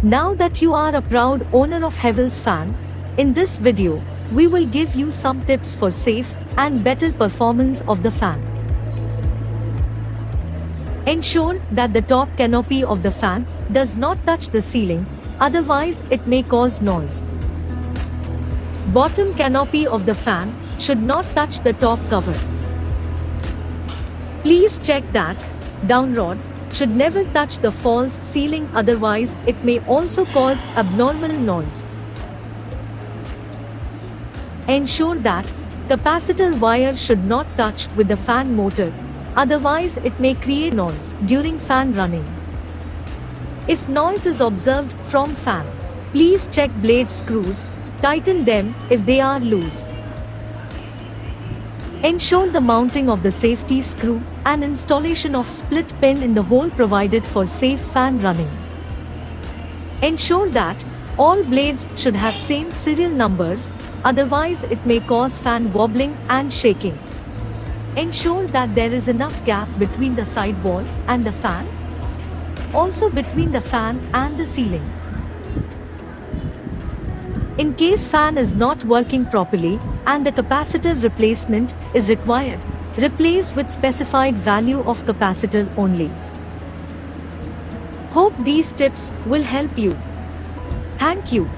Now that you are a proud owner of Havells fan, in this video, we will give you some tips for safe and better performance of the fan. Ensure that the top canopy of the fan does not touch the ceiling, otherwise it may cause noise. Bottom canopy of the fan should not touch the top cover. Please check that down rod should never touch the false ceiling, otherwise it may also cause abnormal noise. Ensure that capacitor wire should not touch with the fan motor, otherwise it may create noise during fan running. If noise is observed from fan, please check blade screws, tighten them if they are loose. Ensure the mounting of the safety screw and installation of split pin in the hole provided for safe fan running. Ensure that all blades should have same serial numbers, otherwise it may cause fan wobbling and shaking. Ensure that there is enough gap between the sidewall and the fan, also between the fan and the ceiling. In case fan is not working properly and the capacitor replacement is required, replace with specified value of capacitor only. Hope these tips will help you. Thank you.